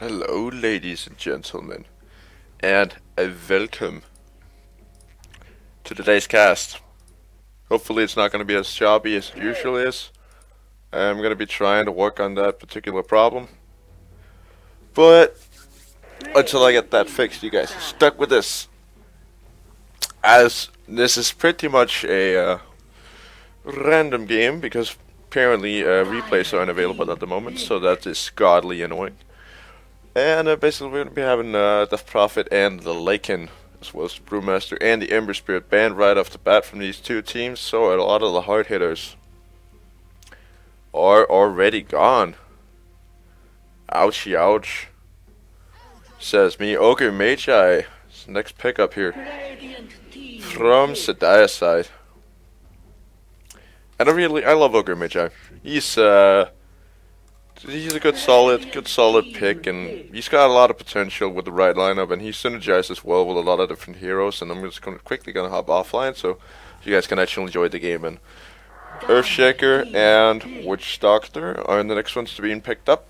Hello, ladies and gentlemen, and welcome to today's cast. Hopefully, it's not going to be as jobby as it usually is. I'm going to be trying to work on that particular problem, but until I get that fixed, you guys are stuck with this. As this is pretty much a random game because apparently replays aren't available at the moment, so that is godly annoying. And basically, we're going to be having Death Prophet and the Lycan, as well as the Brewmaster and the Ember Spirit banned right off the bat from these two teams, so a lot of the hard hitters are already gone. Ouchie ouch, says me. Ogre Magi, next pickup here from Sadia's side. And I love Ogre Magi. He's a good solid pick, and he's got a lot of potential with the right lineup, and he synergizes well with a lot of different heroes. And I'm just quickly gonna hop offline so you guys can actually enjoy the game. And Earthshaker and Witch Doctor are the next ones to being picked up.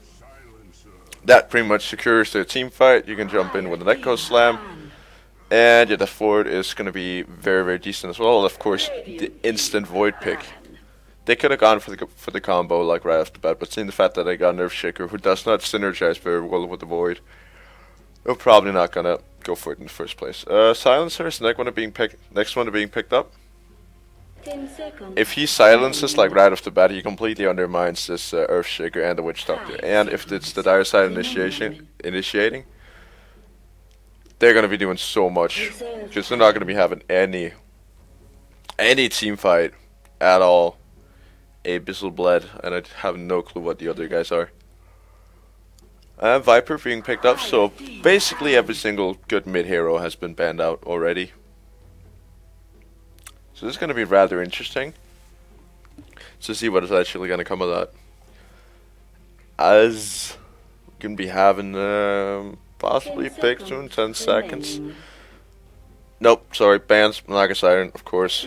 That pretty much secures their team fight. You can jump in with an Echo Slam, and the forward is gonna be very decent as well. Of course, the instant Void pick. They could have gone for the combo like right off the bat, but seeing the fact that they got Earthshaker, who does not synergize very well with the Void, they're probably not gonna go for it in the first place. Silencer is the next one to being picked up. If he silences like right off the bat, he completely undermines this Earthshaker and the Witch Doctor. And if it's the dire side initiating, they're gonna be doing so much because they're not gonna be having any team fight at all. Abyssal Bled, and I have no clue what the other guys are. Viper being picked up, so basically every single good mid hero has been banned out already. So this is going to be rather interesting to see what is actually going to come of that. As we can be having possibly picks in 10 seconds. Nope, sorry, bans Naga Siren, of course.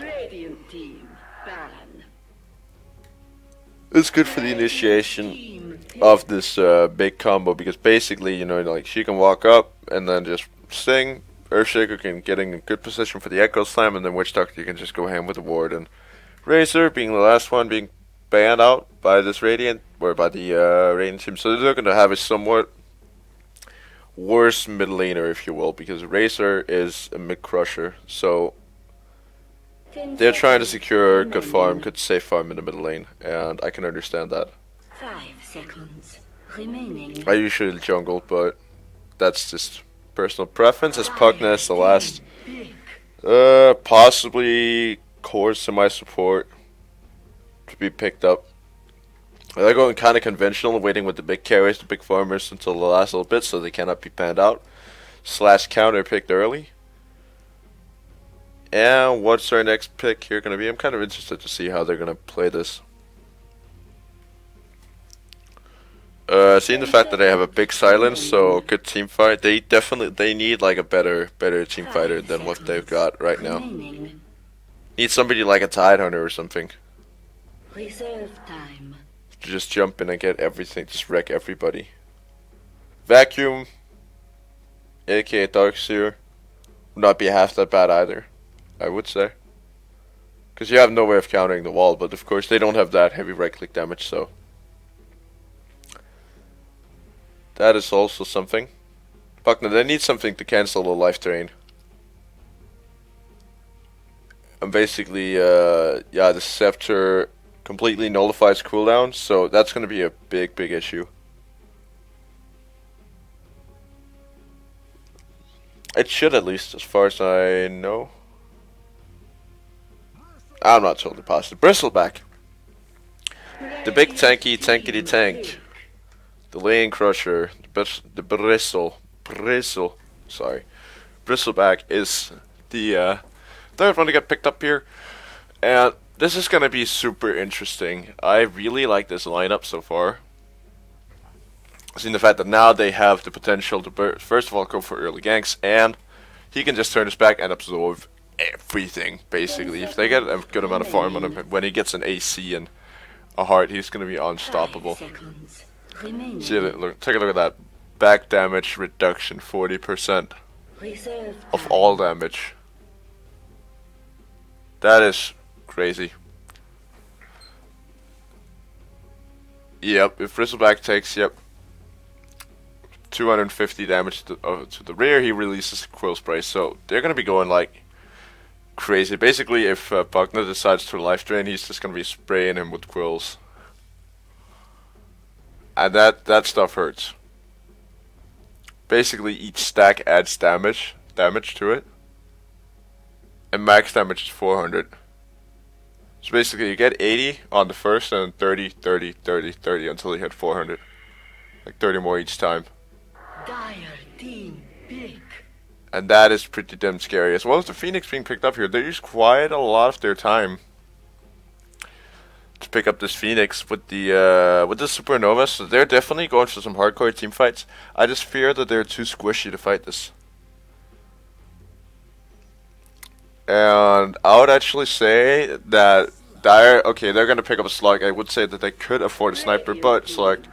It's good for the initiation of this big combo because basically, like she can walk up and then just sting. Earthshaker can get in a good position for the Echo Slam, and then Witch Doctor can just go ham with the ward. And Razor being the last one being banned out by this Radiant, or by the Radiant team. So they're going to have a somewhat worse mid laner, if you will, because Razor is a mid crusher. So they're trying to secure good farm, good safe farm in the middle lane, and I can understand that. 5 seconds remaining. I usually jungle, but that's just personal preference. As Pugna is the last, possibly core semi-support to be picked up. They're going kind of conventional, waiting with the big carries, the big farmers until the last little bit, so they cannot be panned out. / counter picked early. And what's our next pick here going to be? I'm kind of interested to see how they're going to play this. Seeing the fact that they have a big silence, so good team fight. They need like a better team fighter than what they've got right now. Need somebody like a Tidehunter or something. Reserve time. To just jump in and get everything, just wreck everybody. Vacuum, aka Darkseer, would not be half that bad either, I would say. Because you have no way of countering the wall, but of course they don't have that heavy right click damage, so that is also something. Buckner, they need something to cancel the life drain. And basically, the Scepter completely nullifies cooldown, so that's going to be a big issue. It should, at least, as far as I know. I'm not totally positive. Bristleback. The big tankity tank. The Lane Crusher. The Bristle. Sorry. Bristleback is the third one to get picked up here. And this is going to be super interesting. I really like this lineup so far. Seeing the fact that now they have the potential to first of all go for early ganks, and he can just turn his back and absorb everything, basically. If they get a good amount of farm on him, when he gets an AC and a heart, he's going to be unstoppable. See, take a look at that. back damage reduction 40% Reserve of time. all damage. That is crazy. Yep, if Bristleback takes, 250 damage to the rear, he releases Quill Spray. So they're going to be going like crazy. Basically, if Buckner decides to life drain, he's just going to be spraying him with quills. And that stuff hurts. Basically, each stack adds damage to it. And max damage is 400. So basically, you get 80 on the first, and then 30, 30, 30, 30 until you hit 400. Like 30 more each time. Dire team pick. And that is pretty damn scary. As well as the Phoenix being picked up here, they use quite a lot of their time to pick up this Phoenix with the Supernova. So they're definitely going for some hardcore team fights. I just fear that they're too squishy to fight this. And I would actually say that they're going to pick up a Slug. I would say that they could afford a Sniper, but Slug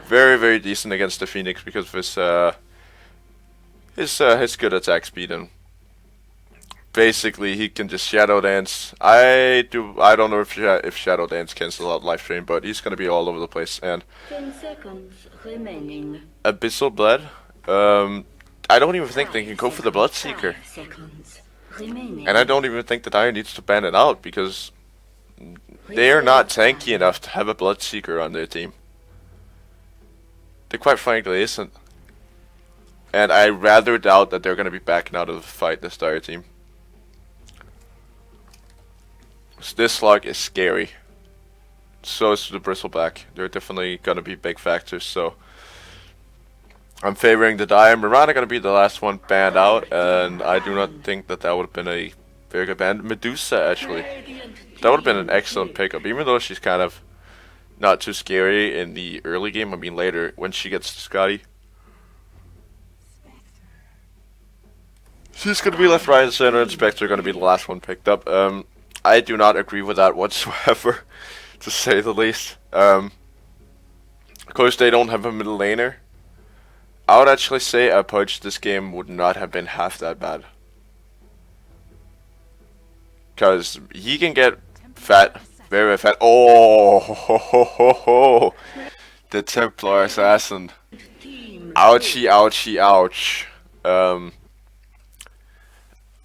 very, very decent against the Phoenix because of his good attack speed, and basically he can just Shadow Dance. I don't know if Shadow Dance cancels out Life Drain, but he's going to be all over the place. And 10 seconds remaining. Abyssal Blood, I don't even think they can go for the Bloodseeker. 5 seconds remaining. And I don't even think that Dire needs to ban it out because they are not tanky enough to have a Bloodseeker on their team. They quite frankly isn't. And I rather doubt that they're going to be backing out of the fight, this Dire team. So this Slug is scary. So is the Bristleback. They're definitely going to be big factors, so I'm favoring the Dire. Mirana going to be the last one banned out, and I do not think that would have been a very good ban. Medusa, actually. That would have been an excellent pickup, even though she's kind of not too scary in the early game. I mean, later, when she gets to Scotty. She's going to be left, right, and center, and Spectre going to be the last one picked up. I do not agree with that whatsoever, to say the least. Of course, they don't have a middle laner. I would actually say a Pudge this game would not have been half that bad. Because he can get fat, very, very fat. Oh, ho, ho, ho, ho. The Templar Assassin. Ouchie, ouchie, ouch.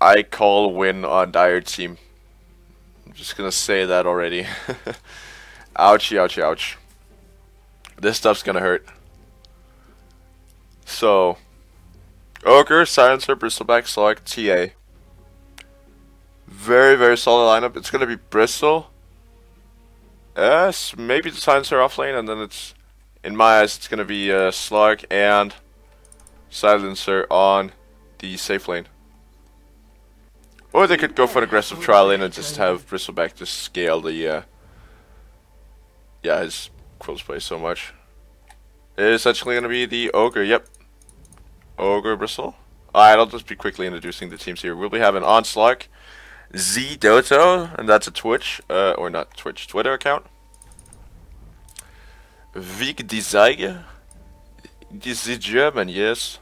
I call a win on Dire team. I'm just gonna say that already. Ouchie, ouchie, ouch. This stuff's gonna hurt. So, Ogre, Silencer, Bristleback, Slug, TA. Very, very solid lineup. It's gonna be Bristle. Yes, maybe the Silencer off lane, and then it's, in my eyes, it's gonna be Slug and Silencer on the safe lane. Or they could go for an aggressive trial lane and just have Bristleback just scale the, his Quill Spray so much. It's actually gonna be the Ogre, yep. Ogre Bristle. Alright, I'll just be quickly introducing the teams here. We'll be having Onslaught, Z Doto, and that's a Twitch, or not Twitch, Twitter account. Vig die Zeige, the German, yes.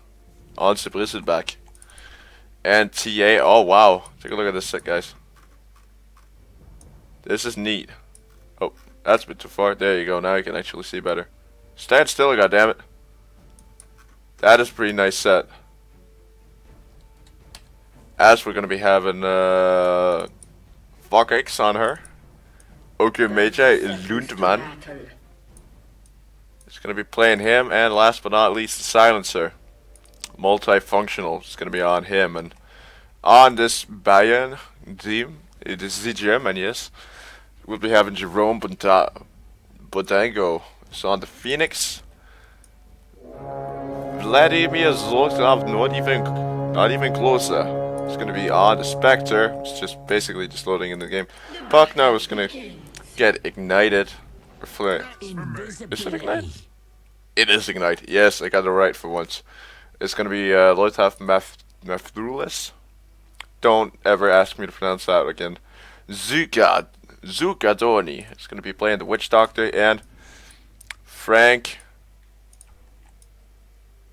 On the Bristleback. And TA, oh wow, take a look at this set, guys. This is neat. Oh, that's a bit too far. There you go, now you can actually see better. Stand still, goddammit. That is a pretty nice set. As we're gonna be having Vox on her. Okay, Magi Lundman. It's gonna be playing him, and last but not least, the Silencer. Multifunctional. It's gonna be on him, and on this Bayern team, it is the German, yes. We'll be having Jerome Bodango. So on the Phoenix, Vladimir Zorkov, not even closer. It's gonna be on the Spectre. It's just basically just loading in the game. Buckner is gonna get ignited. Or flare. Is it ignite? It is ignite. Yes, I got it right for once. It's gonna be Loitaf Mafthulus. Don't ever ask me to pronounce that again. Zukadoni. It's gonna be playing the Witch Doctor, and Frank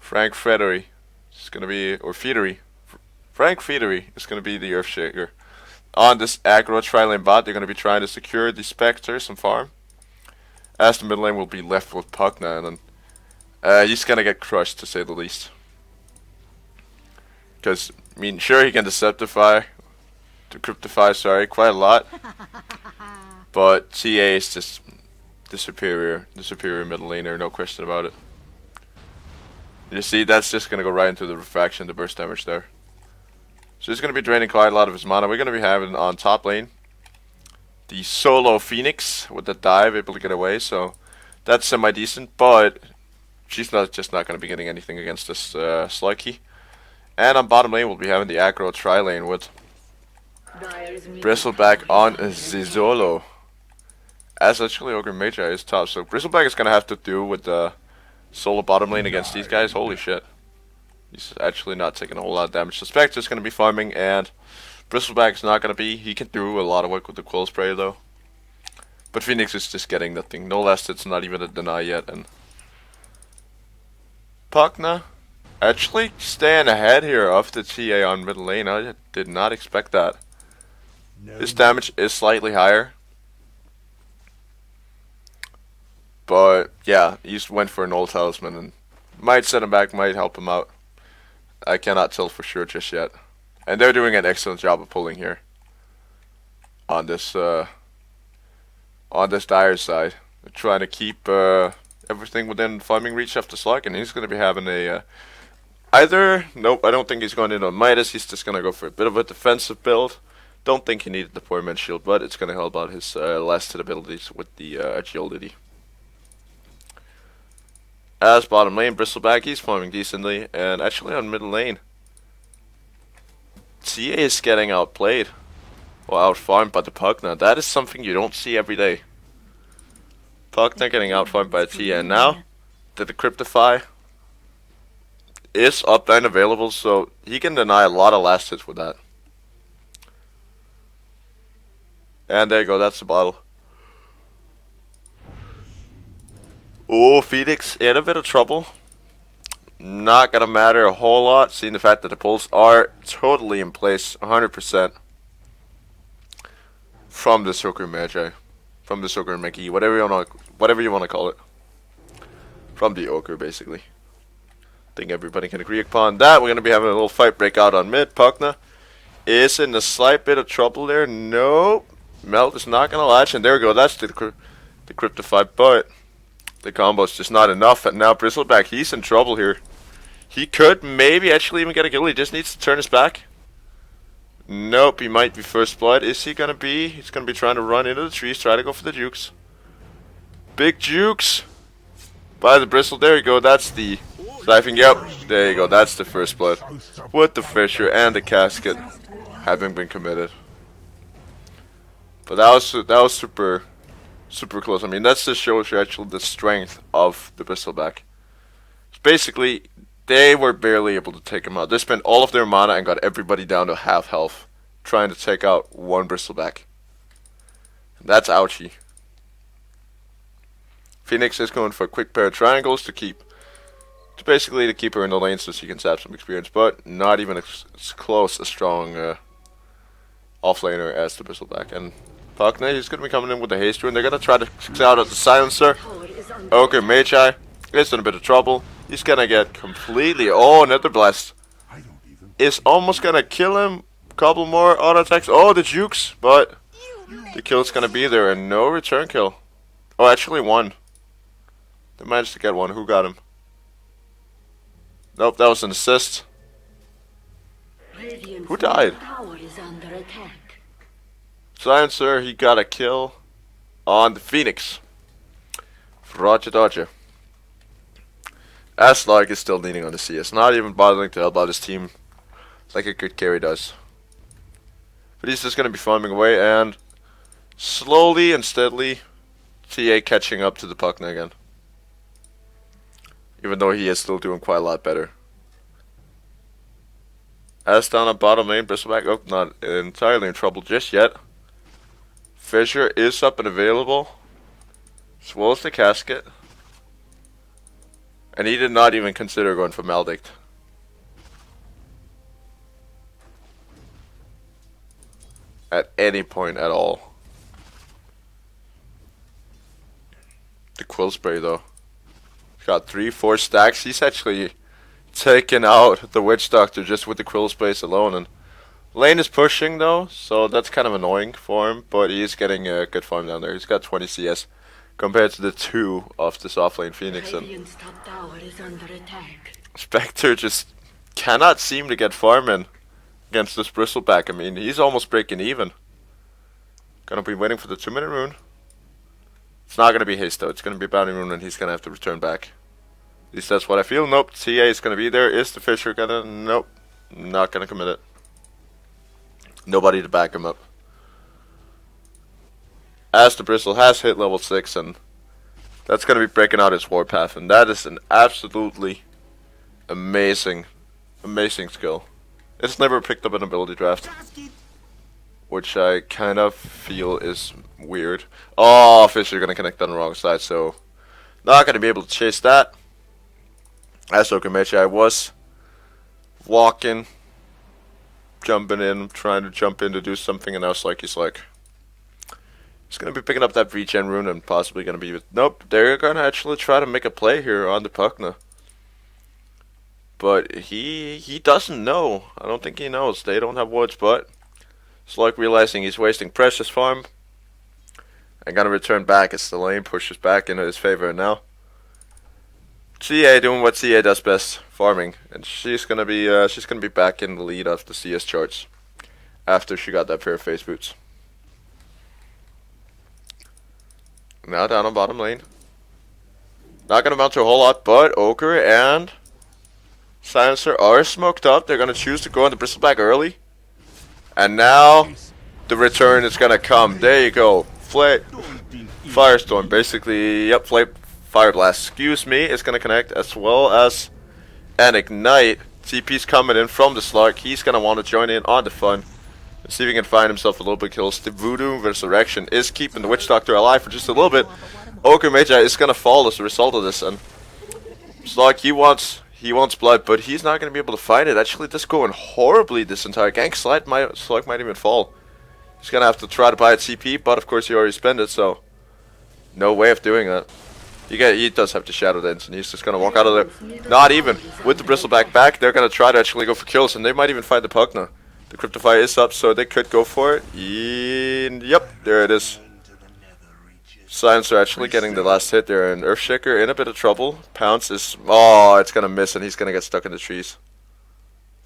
Frank Federer is going to be, or Federer. Frank Federer is going to be the Earthshaker. On this aggro tri-lane bot, they're going to be trying to secure the Spectres and farm. As the mid lane will be left with Pugna, and then he's going to get crushed, to say the least. Because, I mean, sure, he can Deceptify, Decryptify, sorry, quite a lot. But TA is just the superior middle laner, no question about it. You see, that's just going to go right into the refraction, the burst damage there. So he's going to be draining quite a lot of his mana. We're going to be having on top lane the solo Phoenix with the dive, able to get away. So that's semi-decent, but she's just not going to be getting anything against this Sluggy. And on bottom lane, we'll be having the aggro tri-lane with Bristleback on Zizolo. As actually Ogre Magi is top. So Bristleback is going to have to do with the solo bottom lane against these guys. Holy shit. He's actually not taking a whole lot of damage. So Spectre's going to be farming, and Bristleback's not going to be. He can do a lot of work with the Quill Spray, though. But Phoenix is just getting nothing. No last hits, not even a deny yet. And Pugna actually staying ahead here of the TA on mid lane. I did not expect that. His damage is slightly higher. But yeah, he just went for an old talisman and might set him back, might help him out. I cannot tell for sure just yet. And they're doing an excellent job of pulling here on this Dire side. They're trying to keep everything within farming reach of the Slug, and he's going to be having a nope, I don't think he's going in on Midas. He's just going to go for a bit of a defensive build. Don't think he needed the Poor Man's Shield, but it's going to help out his last hit abilities with the agility. As bottom lane, Bristleback, he's farming decently, and actually on mid lane, TA is getting outplayed, or outfarmed by the Pugna. That is something you don't see every day. Pugna getting outfarmed by TA, and now the Decryptify is up and available, so he can deny a lot of last hits with that. And there you go, that's the bottle. Oh, Phoenix in a bit of trouble. Not gonna matter a whole lot, seeing the fact that the pulls are totally in place, 100%. From the Ogre Magi, from the Ogre Mickey, whatever you wanna call it. From the Ogre, basically. I think everybody can agree upon that. We're gonna be having a little fight break out on mid. Pugna is in a slight bit of trouble there. Nope, Melt is not gonna latch, and there we go. That's the Decryptify, but the combo's just not enough, and now Bristleback, he's in trouble here. He could maybe actually even get a kill. He just needs to turn his back. Nope, he might be first blood. Is he gonna be? He's gonna be trying to run into the trees, try to go for the jukes. Big jukes by the Bristle. There you go. That's the siphoning. Yep, there you go. That's the first blood with the Fissure and the Casket having been committed. But that was super close. I mean, that just shows you actually the strength of the Bristleback. Basically, they were barely able to take him out. They spent all of their mana and got everybody down to half health, trying to take out one Bristleback. That's ouchy. Phoenix is going for a quick pair of triangles to keep her in the lane so she can sap some experience, but not even as close a strong offlaner as the Bristleback. And Pugna, he's going to be coming in with the haste rune. They're going to try to kick out of the silencer. Ogre Magi is in a bit of trouble. He's going to get completely... Oh, Nether Blast is almost going to kill him. Couple more auto attacks. Oh, the jukes, but the kill's going to be there, and no return kill. Oh, actually one. They managed to get one. Who got him? Nope, that was an assist. Who died? Silencer, he got a kill on the Phoenix. Roger Dodger. Aslog is still leaning on the CS, not even bothering to help out his team like a good carry does. But he's just going to be farming away, and slowly and steadily TA catching up to the Pugna again. Even though he is still doing quite a lot better. As down at bottom lane, Bristleback, oh, not entirely in trouble just yet. Fissure is up and available, as well as the Casket. And he did not even consider going for Maledict. At any point at all. The Quill Spray though. He's got 3-4 stacks. He's actually taken out the Witch Doctor just with the Quill Sprays alone. And Lane is pushing though, so that's kind of annoying for him. But he is getting a good farm down there. He's got 20 CS compared to the 2 of this offlane Phoenix. And Radiant's top tower is under attack. Spectre just cannot seem to get farming against this Bristleback. I mean, he's almost breaking even. Gonna be waiting for the 2-minute rune. It's not gonna be haste though. It's gonna be bounty rune, and he's gonna have to return back. At least that's what I feel. Nope. TA is gonna be there. Is the Fisher gonna? Nope. Not gonna commit it. Nobody to back him up. As the Bristle has hit level 6, and that's gonna be breaking out his warpath, and that is an absolutely amazing skill. It's never picked up an ability draft, which I kind of feel is weird. Oh, Fisher gonna connect on the wrong side, so not gonna be able to chase that. As Okamechi, I was walking, jumping in, trying to jump in to do something, and I was like, he's gonna be picking up that regen rune and possibly gonna be. Nope, they're gonna actually try to make a play here on the Pugna. But he doesn't know. I don't think he knows. They don't have woods, but it's like realizing he's wasting precious farm. And gonna return back as the lane pushes back into his favor now. CA doing what CA does best, farming, and she's gonna be back in the lead of the CS charts after she got that pair of face boots. Now down on bottom lane. Not gonna amount to a whole lot, but Ogre and Silencer are smoked up. They're gonna choose to go on the Bristleback early. And now the return is gonna come. There you go. Firestorm, basically, yep, Fire Blast, excuse me, is gonna connect, as well as an Ignite. TP's coming in from the Slark. He's gonna want to join in on the fun. And see if he can find himself a little bit kills. The Voodoo Resurrection is keeping the Witch Doctor alive for just a little bit. Ogre Magi is gonna fall as a result of this, and Slark, he wants blood, but he's not gonna be able to find it. Actually, this going horribly this entire gank. Slark might even fall. He's gonna have to try to buy a CP, but of course he already spent it, so no way of doing that. He does have to Shadow Dance, and he's just gonna walk out of there. Not even with the Bristleback back. They're gonna try to actually go for kills, and they might even find the Pugna. The Cryptify is up, so they could go for it. Yep, there it is. Silencer actually getting the last hit there, and Earthshaker in a bit of trouble. Pounce is, oh, it's gonna miss, and he's gonna get stuck in the trees.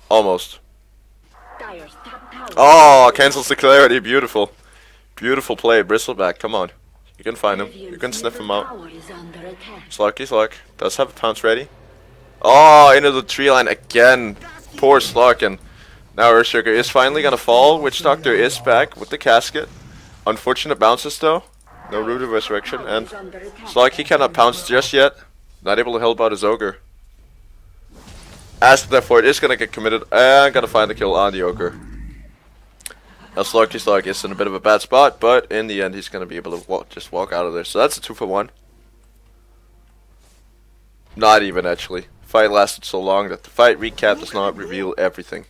Almost. Oh, cancels the clarity. Beautiful. Beautiful play. Bristleback, come on. You can find him. You can sniff him out. Slark does have a pounce ready. Oh, into the tree line again. Poor Slark, and now Earthshaker is finally gonna fall. Witch Doctor is back with the casket. Unfortunate bounces though. No Root of Resurrection, and Slark, he cannot pounce just yet. Not able to help out his Ogre. As therefore it is gonna get committed and gonna find the kill on the Ogre. Now Slark is in a bit of a bad spot, but in the end he's going to be able to just walk out of there. So that's a 2-for-1. Not even, actually. Fight lasted so long that the fight recap does not reveal everything.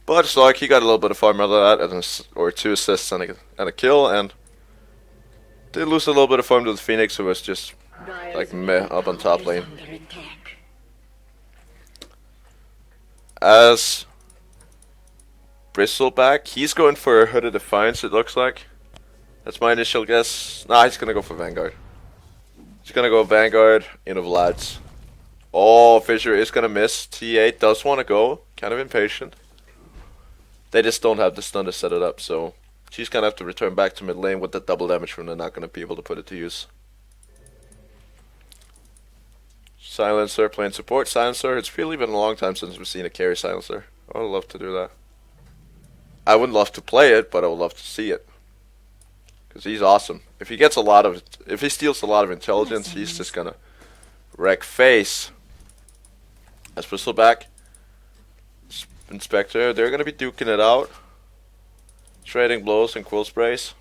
But Slark, he got a little bit of farm out of that, and or 2 assists and a kill, and did lose a little bit of farm to the Phoenix, who was just like meh up on top lane. As Bristleback, he's going for a Hood of Defiance, it looks like. That's my initial guess. Nah, he's gonna go for Vanguard. He's gonna go Vanguard into Vlad's. Oh, Fisher is gonna miss. T8 does want to go. Kind of impatient. They just don't have the stun to set it up, so she's gonna have to return back to mid lane with that double damage rune. They're not gonna be able to put it to use. Silencer playing support. Silencer, it's really been a long time since we've seen a carry Silencer. I would love to do that. I wouldn't love to play it, but I would love to see it. Because he's awesome. If he steals a lot of intelligence, he's just gonna wreck face. As Bristleback, Inspector, they're gonna be duking it out. Trading blows and quill sprays.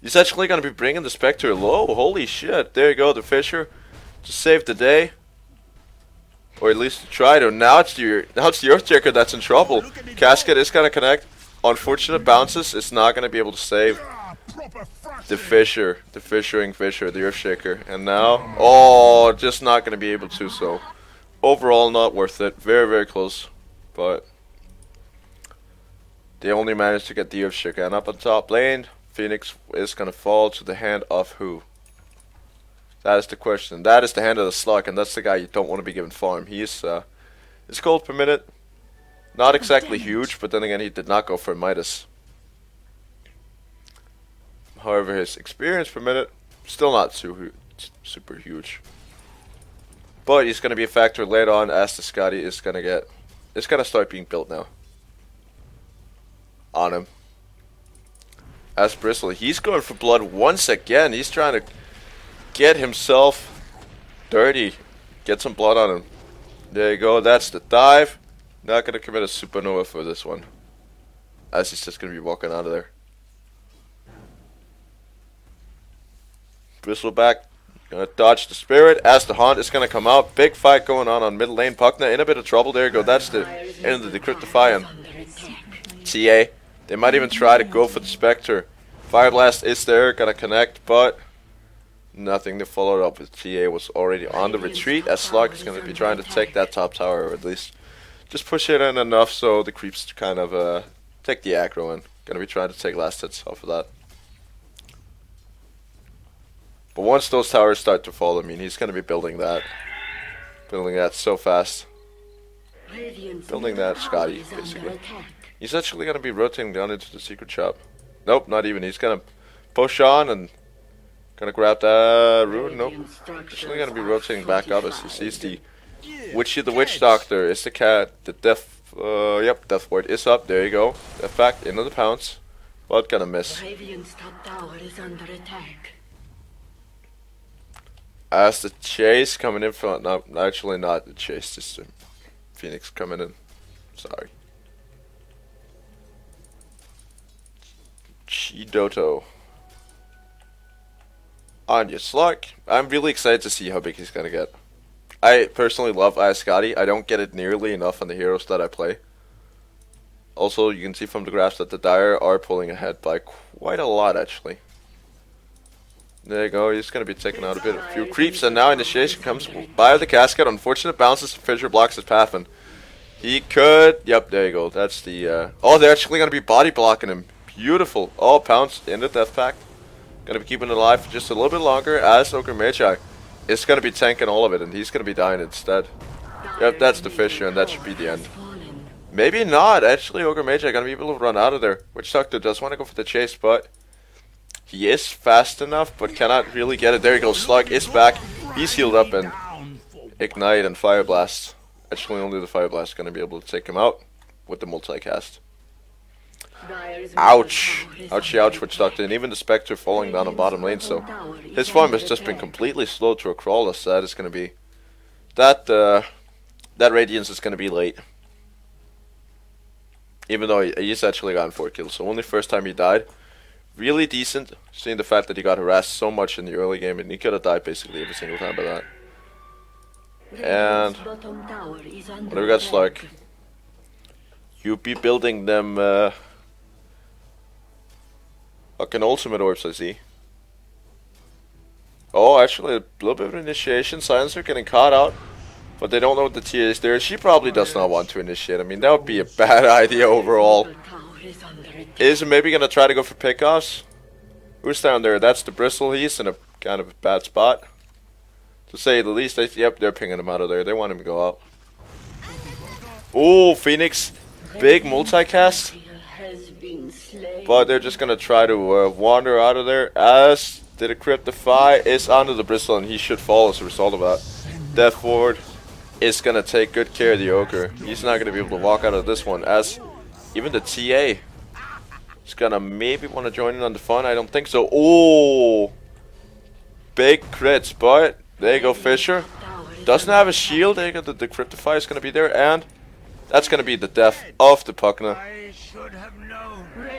He's actually gonna be bringing the Spectre low. Holy shit. There you go, the Fisher. to save the day. Or at least to try to. Now it's the Earthjacker that's in trouble. Casket is gonna connect. Unfortunate bounces. It's not gonna be able to save the Fisher. The Fisher, the Earthshaker. And now, oh, just not gonna be able to. So overall, not worth it. Very, very close. But they only managed to get the Earthshaker. And up on top lane, Phoenix is gonna fall to the hand of who? That is the question. That is the hand of the Slug, and that's the guy you don't want to be given farm. He is, his gold per minute, not exactly huge, but then again, he did not go for Midas. However, his experience per minute, still not super huge. But he's going to be a factor later on as the Scotty is going to start being built now. On him. As Bristle, he's going for blood once again. He's trying to get himself dirty. Get some blood on him. There you go. That's the dive. Not going to commit a supernova for this one. As he's just going to be walking out of there. Bristleback going to dodge the spirit as the Haunt is going to come out. Big fight going on mid lane. Puckna in a bit of trouble. There you go. That's the end of the Decryptify and TA. They might even try to go for the Spectre. Fire Blast is there. Going to connect, but nothing to follow it up with. TA was already on the retreat as Slug is going to be trying to take that top tower, or at least just push it in enough so the creeps kind of take the aggro and going to be trying to take last hits off of that. But once those towers start to fall, I mean, he's going to be building that so fast. Building that Scotty, basically. He's actually going to be rotating down into the secret shop. Nope, not even. He's going to push on and gonna grab that rune. Nope. Actually gonna be rotating back up as he sees the Witch Doctor. Is the cat. The death Death Ward is up. There you go. Death back into the pounce. But gonna miss. As the chase coming in from, no, actually not the chase, just the Phoenix coming in. Sorry. Chidoto. On your Slug. I'm really excited to see how big he's gonna get. I personally love Scotty. I don't get it nearly enough on the heroes that I play. Also, you can see from the graphs that the Dire are pulling ahead by quite a lot, actually. There you go. He's gonna be taking out a few creeps, and now initiation comes by the casket. Unfortunate bounces. Fissure blocks his path, and he could. Yep, there you go. That's the. Oh, they're actually gonna be body blocking him. Beautiful. Oh, pounce in the death pack. Gonna be keeping it alive for just a little bit longer as Ogre Magi is gonna be tanking all of it, and he's gonna be dying instead. Yep, that's the Fisher, and that should be the end. Maybe not. Actually, Ogre Magi gonna be able to run out of there. Witch Doctor does want to go for the chase, but he is fast enough, but cannot really get it. There you go. Slug is back. He's healed up, and Ignite and Fire Blast. Actually, only the Fire Blast is gonna be able to take him out with the multicast. Ouch. Ouchie ouch, Witch Doctor. And even the Spectre falling down the bottom lane, so his farm has just been completely slowed to a crawl, as that is going to be. That Radiance is going to be late. Even though he's actually gotten 4 kills, so only first time he died. Really decent, seeing the fact that he got harassed so much in the early game, and he could have died basically every single time by that. And what do we got, Slug? You be building them, fucking ultimate orbs, I see. Oh, actually, a little bit of initiation. Silencer getting caught out, but they don't know what the TA is there. She probably does not want to initiate. I mean, that would be a bad idea overall. Is maybe gonna try to go for pickoffs? Who's down there? That's the Bristle. He's in a kind of a bad spot, to say the least. Yep, they're pinging him out of there. They want him to go out. Oh, Phoenix, big multicast. But they're just gonna try to wander out of there as the Decryptify is onto the Bristle, and he should fall as a result of that. Death Ward is gonna take good care of the Ogre. He's not gonna be able to walk out of this one, as even the TA is gonna maybe want to join in on the fun. I don't think so. Oh, big crits, but there you go. Fisher doesn't have a shield. There you go. The Decryptify is gonna be there, and that's gonna be the death of the Puckna.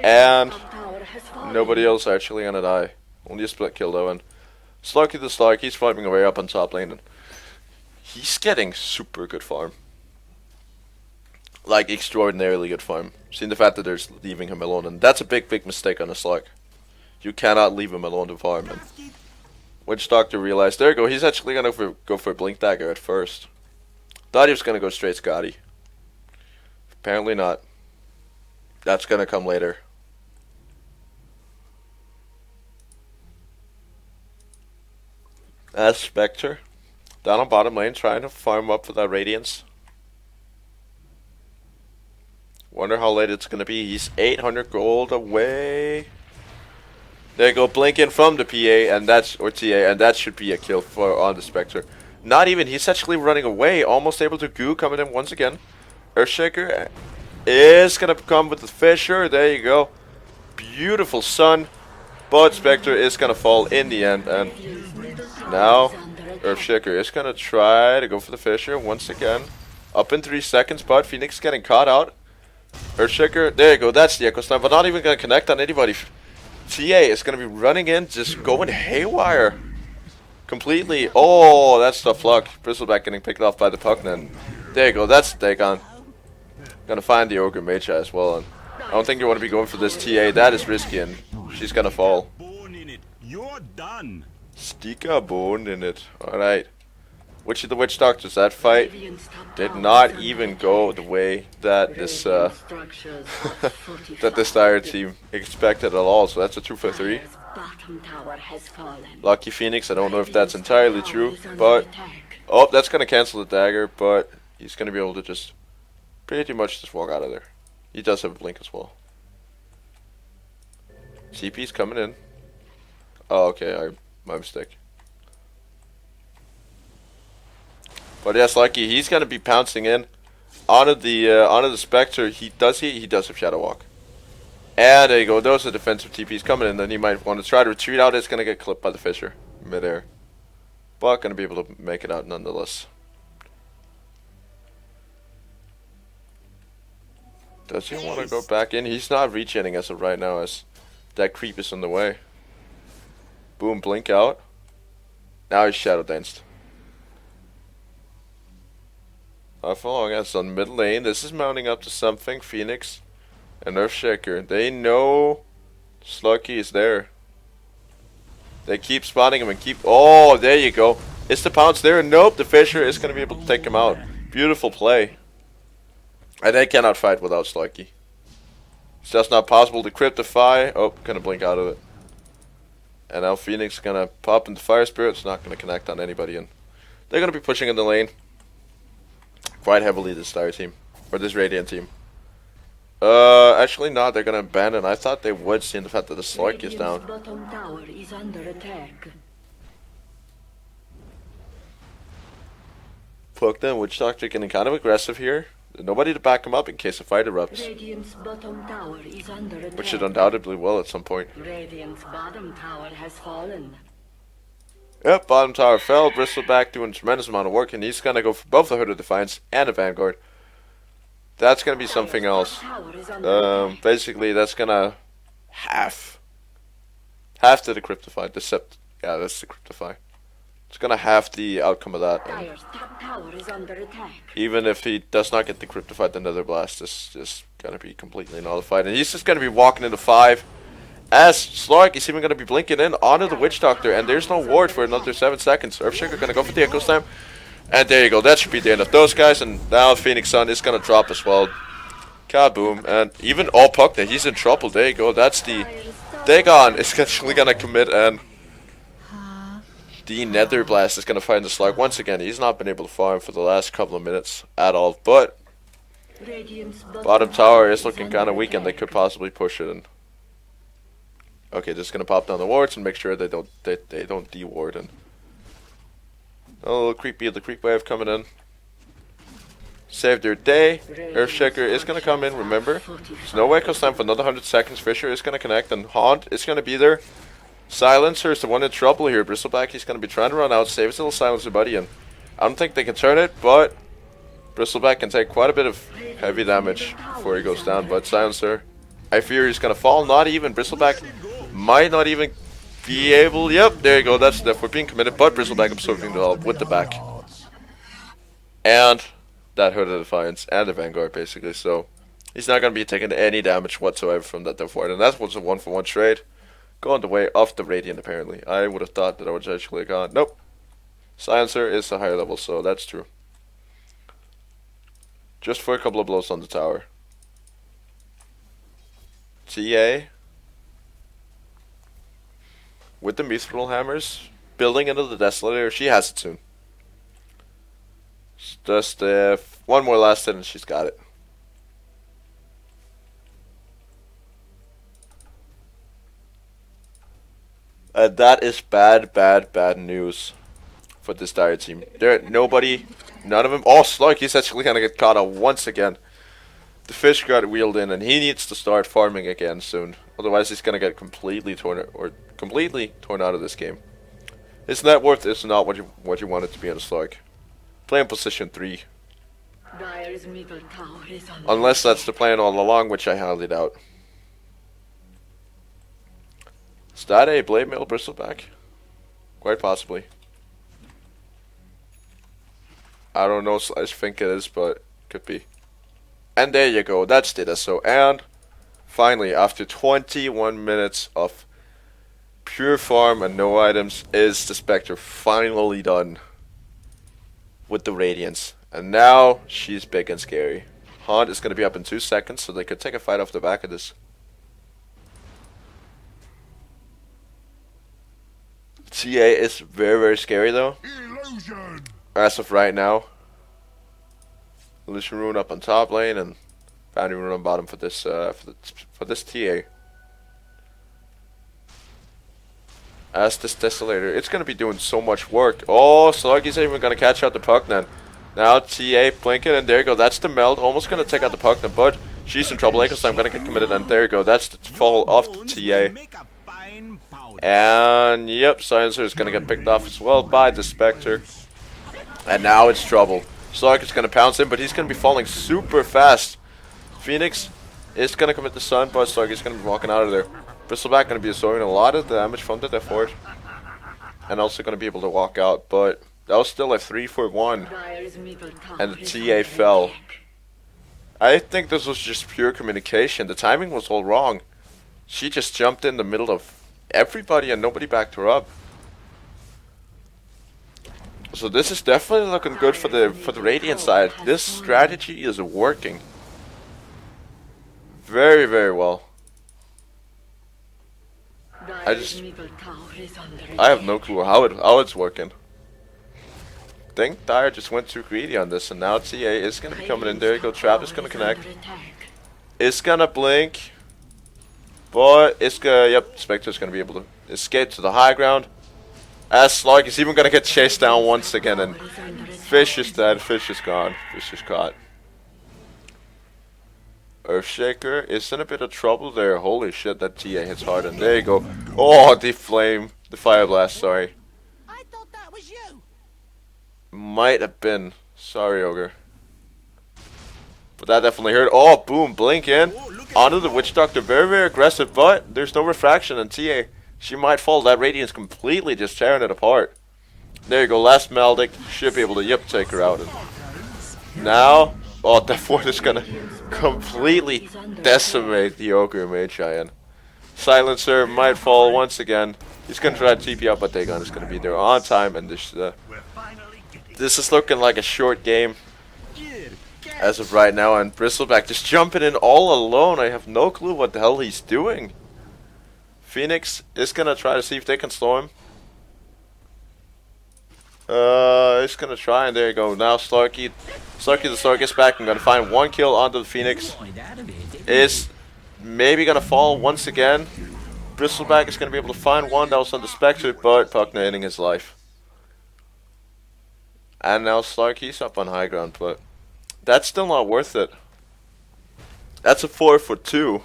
And nobody else actually gonna die. Only a split kill though, and Sluggy the Slug, he's farming away up on top lane, and he's getting super good farm. Like, extraordinarily good farm. Seeing the fact that they're leaving him alone, and that's a big mistake on a Slug. You cannot leave him alone to farm, and Witch Doctor realized, there you go, he's actually gonna go for Blink Dagger at first. Thought he was gonna go straight Scotty. Apparently not. That's gonna come later. As Spectre, down on bottom lane, trying to farm up for that Radiance. Wonder how late it's gonna be. He's 800 gold away. There you go, blinking from the PA, and that's or TA, and that should be a kill for on the Spectre. Not even. He's actually running away, almost able to goo, coming in once again. Earthshaker is gonna come with the Fisher. There you go, beautiful sun. But Spectre is gonna fall in the end, and now Earthshaker is gonna try to go for the Fisher once again. Up in 3 seconds, but Phoenix getting caught out. Earthshaker, there you go, that's the Echo Slam, but not even gonna connect on anybody. TA is gonna be running in, just going haywire. Completely. Oh, that's tough luck. Bristleback getting picked off by the Puckman. There you go, that's the Dagon. Gonna find the Ogre Mage as well, and I don't think you want to be going for this TA. That is risky, and she's gonna fall. You're done. Stika bone in it. Alright. Witch of the Witch Doctors, that fight did not even go the way that this that this Dire team expected at all. So that's a 2 for 3. Lucky Phoenix, I don't know if that's entirely true, but oh, that's gonna cancel the dagger, but he's gonna be able to just pretty much just walk out of there. He does have a blink as well. CP's coming in. Oh, okay, my mistake. But yes, Lucky, he's gonna be pouncing in onto the Spectre. He does have Shadow Walk. And there you go. Those are defensive TPs coming in. Then he might want to try to retreat out. It's gonna get clipped by the Fisher midair, but gonna be able to make it out nonetheless. Does he want to go back in? He's not regenerating as of right now, as that creep is on the way. Boom, blink out. Now he's Shadow Danced. Not for long, as on mid lane. This is mounting up to something. Phoenix and Earthshaker. They know Sluggy is there. They keep spotting him and keep. Oh, there you go. It's the pounce there. Nope, the Fisher is going to be able to take him out. Beautiful play. And they cannot fight without Sluggy. It's just not possible to cryptify. Oh, gonna blink out of it. And now Phoenix gonna pop into Fire Spirit. It's not gonna connect on anybody, and they're gonna be pushing in the lane quite heavily, this Dire team. Or this Radiant team. Actually not, they're gonna abandon. I thought they would, seeing the fact that the Slug is down. Bottom tower is under attack. Puckman, Witch Doctor getting kind of aggressive here. Nobody to back him up in case a fight erupts. Radiant's bottom tower is under attack. Which it undoubtedly will at some point. Radiant's bottom tower has fallen. Yep, bottom tower fell. Bristleback doing a tremendous amount of work, and he's gonna go for both the Hood of Defiance and the Vanguard. That's gonna be something else. Basically, that's gonna half the Decryptify. Yeah, that's the Decryptify. It's gonna half the outcome of that. And Dire's top tower is under attack. even if he does not get Decryptified, the Nether Blast is just gonna be completely nullified, and he's just gonna be walking into 5. As Slark is even gonna be blinking in onto the Witch Doctor, and there's no ward for another 7 seconds. Earthshaker gonna go for the Echo Slam. And there you go, that should be the end of those guys, and now Phoenix Sun is gonna drop as well. Kaboom, and even all Puck there, he's in trouble. There you go, that's the Dagon is actually gonna commit, and the Nether Blast is gonna find the Slug once again. He's not been able to farm for the last couple of minutes at all, but bottom tower is looking kinda weak, and they could possibly push it in. Okay, just gonna pop down the wards and make sure they don't de-ward, and a little creepy, the creep wave coming in. Save their day. Earthshaker is gonna come in, remember. There's no Echo Slam for another 100 seconds. Fisher is gonna connect, and Haunt is gonna be there. Silencer is the one in trouble here. Bristleback, he's gonna be trying to run out, save his little Silencer buddy, and I don't think they can turn it, but Bristleback can take quite a bit of heavy damage before he goes down, but Silencer, I fear he's gonna fall. Not even. Bristleback might not even be able... Yep, there you go. That's the death. We're being committed, but Bristleback absorbing the help with the back. And that hurt the Defiance and the Vanguard, basically. So he's not going to be taking any damage whatsoever from that Death Ward. And that was a 1-for-1 trade. Going the way of the Radiant, apparently. I would have thought that I would actually have gone. Nope. Silencer is a higher level, so that's true. Just for a couple of blows on the tower. TA with the Mithril Hammers building into the Desolator. She has it soon. Just one more last hit and she's got it. That is bad news for this Dire team. None of them. Oh, Slug, he's actually gonna get caught out once again. The fish got wheeled in, and he needs to start farming again soon. Otherwise, he's gonna get completely torn out of this game. His net worth is not what you want it to be on a Slug. Playing position 3, Dire's middle tower is under unless that's the plan all along, which I highly doubt. Is that a Blade Mail Bristleback? Quite possibly. I don't know, I think it is, but could be. And there you go, that's did so. And finally, after 21 minutes of pure farm and no items, is the Spectre finally done with the Radiance. And now she's big and scary. Haunt is going to be up in 2 seconds, so they could take a fight off the back of this. TA is very scary though. Illusion. As of right now. Illusion Rune up on top lane and Bounty Rune on bottom for this TA. As this Desolator, it's gonna be doing so much work. Oh, Sluggy's even gonna catch out the Pucknan. Now TA blinking, and there you go. That's the meld. Almost gonna take out the Pucknan, but she's in trouble. So I'm gonna get committed, and there you go. That's the fall off the TA. Make a fine powder. And yep, Silencer is gonna get picked off as well by the Spectre. And now it's trouble. Slug is gonna pounce in, but he's gonna be falling super fast. Phoenix is gonna commit the Sun, but Slug is gonna be walking out of there. Bristleback gonna be absorbing a lot of damage from the Death Ward. And also gonna be able to walk out, but that was still a 3-for-1. Dire's middle tower And the is TA under fell. attack. I think this was just pure communication. The timing was all wrong. She just jumped in the middle of everybody and nobody backed her up. So this is definitely looking good for the Radiant side. This strategy is working very well. Dire's middle tower is under I have attack. no clue how it's working. Think Dire just went too greedy on this, and now TA is gonna be coming in. There you go. Trap is gonna connect. It's gonna blink, but it's gonna. Yep, Spectre's gonna be able to escape to the high ground. As Slug is even gonna get chased down once again, and Fish is dead. Fish is gone. Fish is caught. Earthshaker is in a bit of trouble there. Holy shit, that TA hits hard, and there you go. Oh, the fire blast. Sorry. I thought that was you. Might have been. Sorry, Ogre. But that definitely hurt. Oh, boom, blink in. Onto the Witch Doctor. Very aggressive, but there's no refraction. And TA, she might fall. That Radiance completely just tearing it apart. There you go. Last Maldic. Should be able to, take her out. And now, oh, that Fort is going to completely decimate the Ogre Mage Giant. Silencer might fall once again. He's going to try to TP up, but Dagon is going to be there on time. And this is looking like a short game as of right now, and Bristleback just jumping in all alone. I have no clue what the hell he's doing. Phoenix is gonna try to see if they can slow him. He's gonna try, and there you go. Now Slurky the Slug gets back and gonna find 1 kill onto the Phoenix. Is maybe gonna fall once again. Bristleback is gonna be able to find one. That was on the Spectre, but Puckner ending his life. And now Slurky's up on high ground, but that's still not worth it. That's a 4-for-2.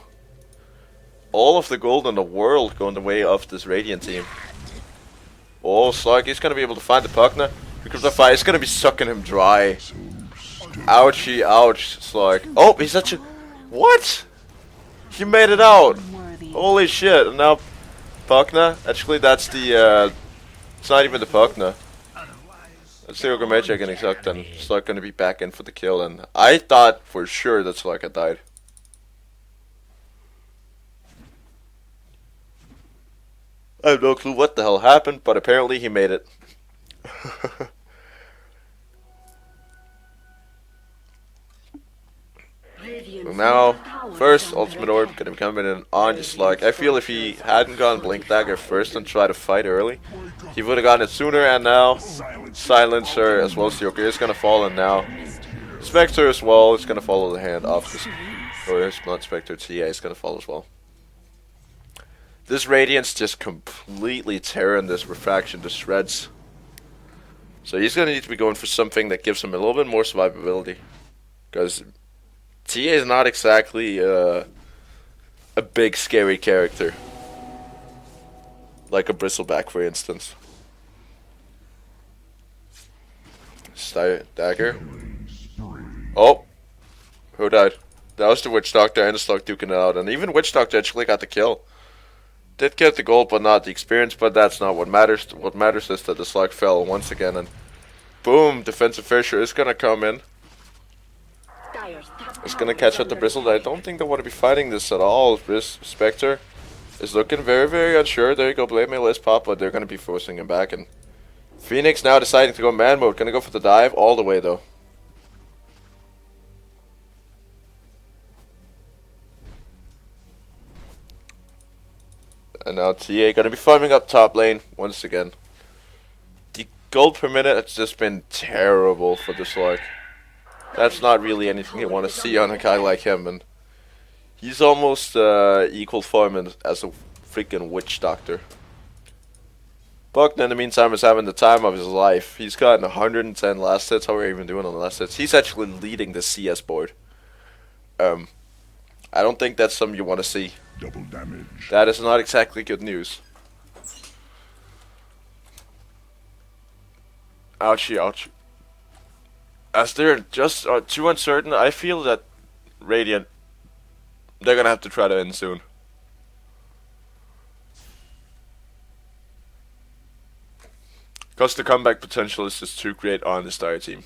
All of the gold in the world going the way of this Radiant team. Oh, Slug, he's going to be able to find the Puckner. Because the fire is going to be sucking him dry. Ouchie, ouch, Slug. Oh, he's such a... What? He made it out. Holy shit. And now Pugna? Actually, that's the, it's not even the Pugna. That's the Ogre Magic getting sucked and Slug gonna be back in for the kill, and I thought for sure that Slug had died. I have no clue what the hell happened, but apparently he made it. Now, first Ultimate Orb gonna be coming in on Slug. I feel if he hadn't gone Blink Dagger first and tried to fight early, he would have gotten it sooner, and now Silencer as well as the Ogre is gonna fall, and now Spectre as well is gonna follow the hand of this, or it's not Spectre, TA is gonna fall as well. This Radiance just completely tearing this Refraction to shreds. So he's gonna need to be going for something that gives him a little bit more survivability, because TA is not exactly a big scary character, like a Bristleback for instance. Dagger. Oh, who died? That was the Witch Doctor and the Slug duking it out, and even Witch Doctor actually got the kill. Did get the gold, but not the experience. But that's not what matters. What matters is that the Slug fell once again, and boom, defensive Fisher is gonna come in. It's gonna catch up the Bristle. I don't think they want to be fighting this at all. This Spectre is looking very, very unsure. There you go, Blade Mail is pop, but they're gonna be forcing him back. And Phoenix now deciding to go man mode. Gonna go for the dive all the way though. And now TA gonna be farming up top lane once again. The gold per minute has just been terrible for the Slug. That's not really anything you want to see on a guy like him, and he's almost equal farm as a freaking Witch Doctor. Buckner in the meantime is having the time of his life. He's gotten 110 last hits. How are we even doing on the last hits? He's actually leading the CS board. I don't think that's something you want to see. Double damage. That is not exactly good news. Ouchie, ouchie. As they're just too uncertain, I feel that Radiant, they're gonna have to try to end soon. Because the comeback potential is just too great on this Dire team.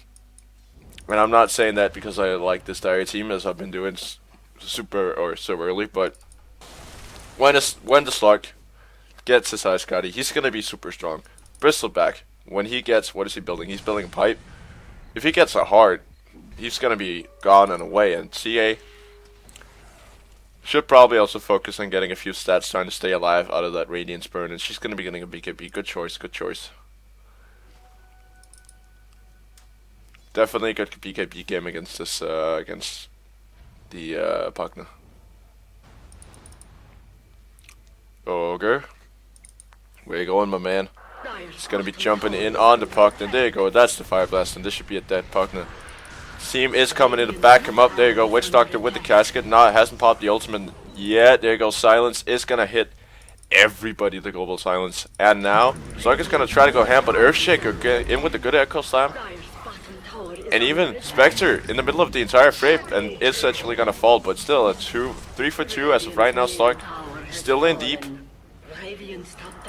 And I'm not saying that because I like this Dire team, as I've been doing super or so early, but when the Slug gets his Ice Scotty, he's gonna be super strong. Bristleback, when he gets, what is he building? He's building a pipe. If he gets a heart, he's gonna be gone and away. And CA should probably also focus on getting a few stats trying to stay alive out of that Radiance burn, and she's gonna be getting a BKB. Good choice, good choice. Definitely a good BKB game against this against the Pugna. Ogre, where you going, my man? He's gonna be jumping in on the Pugna. There you go. That's the Fire Blast, and this should be a dead Pugna. Team is coming in to back him up. There you go. Witch Doctor with the casket. Nah, it hasn't popped the ultimate yet. There you go. Silence is gonna hit everybody. The global silence, and now Slug is gonna try to go ham, but Earthshaker get in with the good echo slam. And even Spectre in the middle of the entire frame, and it's actually gonna fall, but still a 3 for 2 as of right now. Slug still in deep,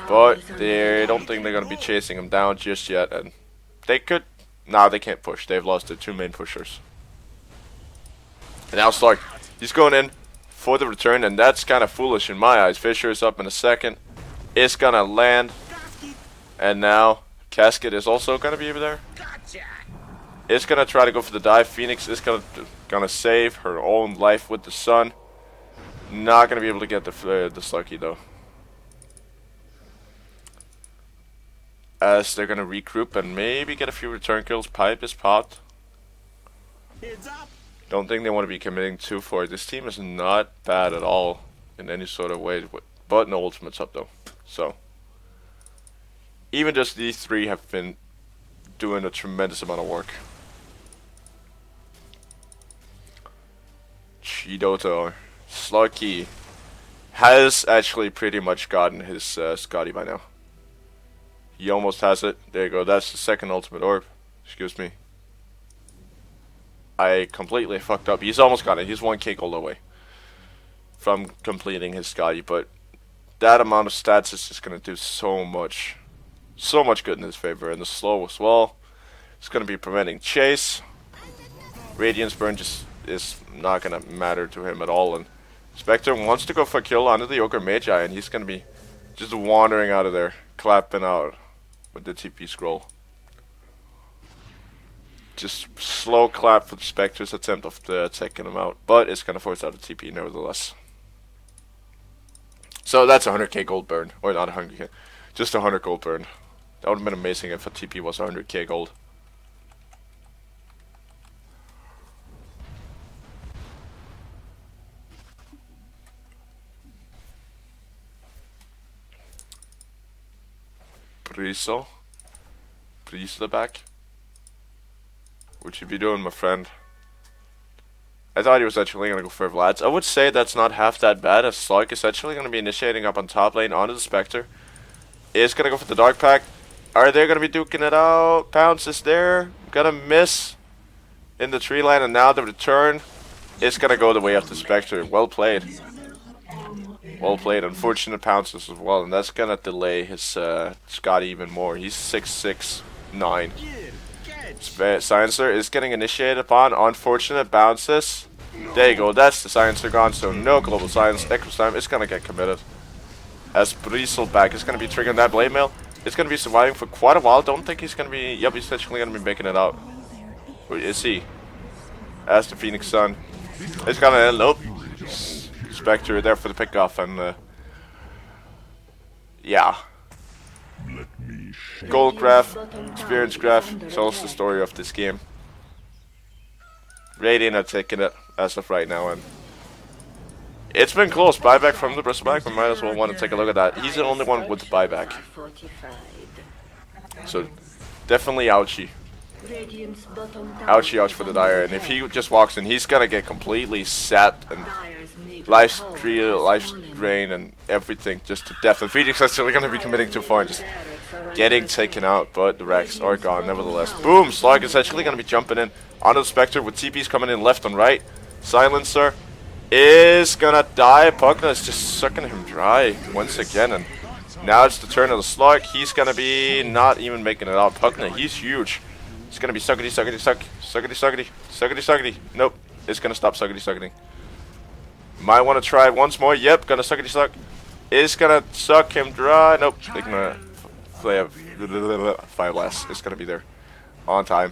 but they don't think they're gonna be chasing him down just yet, and they could. Nah, they can't push. They've lost their 2 main pushers. And now Slug, he's going in for the return, and that's kind of foolish in my eyes. Fisher is up in a second. It's gonna land, and now Casket is also gonna be over there. Is gonna try to go for the dive. Phoenix is gonna save her own life with the sun. Not gonna be able to get the Sluggy though, as they're gonna regroup and maybe get a few return kills. Pipe is popped. Don't think they want to be committing too far. This team is not bad at all in any sort of way, but no ultimates up though. So even just these 3 have been doing a tremendous amount of work. Chidota, Sluggy has actually pretty much gotten his Scotty by now. He almost has it. There you go. That's the second ultimate orb. Excuse me. I completely fucked up. He's almost got it. He's 1k gold away from completing his Scotty, but that amount of stats is just gonna do so much good in his favor. And the slow as well. It's gonna be preventing chase. Radiance burn just is not gonna matter to him at all. And Spectre wants to go for a kill onto the Ogre Magi, and he's gonna be just wandering out of there, clapping out with the TP scroll. Just slow clap for the Spectre's attempt of taking him out, but it's gonna force out a TP nevertheless. So that's a 100k gold burn, or not 100k, just a 100 gold burn. That would have been amazing if a TP was 100k gold. Frozor back. What you be doing, my friend? I thought he was actually gonna go for Vlad's. I would say that's not half that bad, as Slug is actually gonna be initiating up on top lane onto the Spectre. Is gonna go for the Dark Pact. Are they gonna be duking it out? Pounce is there. Gonna miss in the tree line, and now the return is gonna go the way of the Spectre. Well played. Well played. Unfortunate pounces as well, and that's gonna delay his Scott even more. He's 6'6", 9". Silencer is getting initiated upon. Unfortunate bounces. There you go. That's the Silencer gone. So no global silence. Echo's time is gonna get committed. As Frozor back is gonna be triggering that blade mail. It's gonna be surviving for quite a while. Don't think he's gonna be. Yep, he's actually gonna be making it out. Or is he? As the Phoenix Sun. It's gonna end. Nope. Spectre there for the pickoff, and yeah. Gold graph, experience graph, tells the story of this game. Radiant are taking it as of right now, and it's been close. Buyback from the Bristleback. We might as well want to take a look at that. He's the only one with the buyback, so definitely ouchie. Ouchie ouch for the Dire, and if he just walks in, he's gonna get completely set and life drain and everything just to death. And Phoenix is actually gonna be committing too far and just getting taken out, but the Rex are gone nevertheless. Boom! Slug is actually gonna be jumping in onto the Spectre with TPs coming in left and right. Silencer is gonna die. Pugna is just sucking him dry once again, and now it's the turn of the Slug. He's gonna be not even making it out. Pugna, he's huge. It's gonna be Suckity Suckity Suck. Suckity Suckity. Suckity Suckity. Nope. It's gonna stop Suckity Sucking. Might want to try once more. Yep, gonna Suckity Suck. Is gonna suck him dry. Nope. They're gonna play a 5 less. It's gonna be there on time.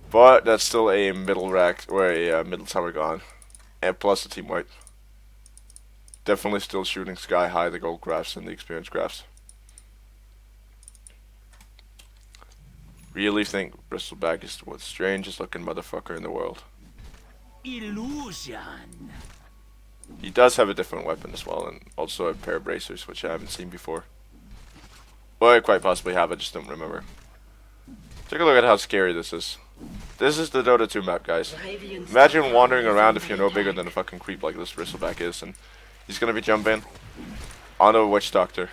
But that's still a middle rack or a middle tower gone. And plus the team wipe. Definitely still shooting sky high the gold graphs and the experience graphs. Really think Bristleback is the strangest looking motherfucker in the world. Illusion. He does have a different weapon as well, and also a pair of bracers, which I haven't seen before. Well, I quite possibly have, I just don't remember. Take a look at how scary this is. This is the Dota 2 map, guys. Imagine wandering around if you're no bigger than a fucking creep like this Bristleback is, and he's gonna be jumping onto a Witch Doctor.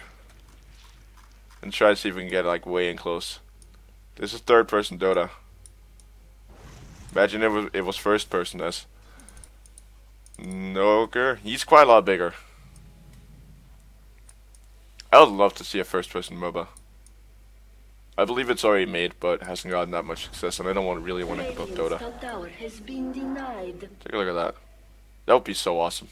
And try to see if we can get like way in close. This is third person Dota. Imagine it was first person as Noker. He's quite a lot bigger. I would love to see a first person MOBA. I believe it's already made, but hasn't gotten that much success, and I don't really want to give up Dota. Take a look at that. That would be so awesome.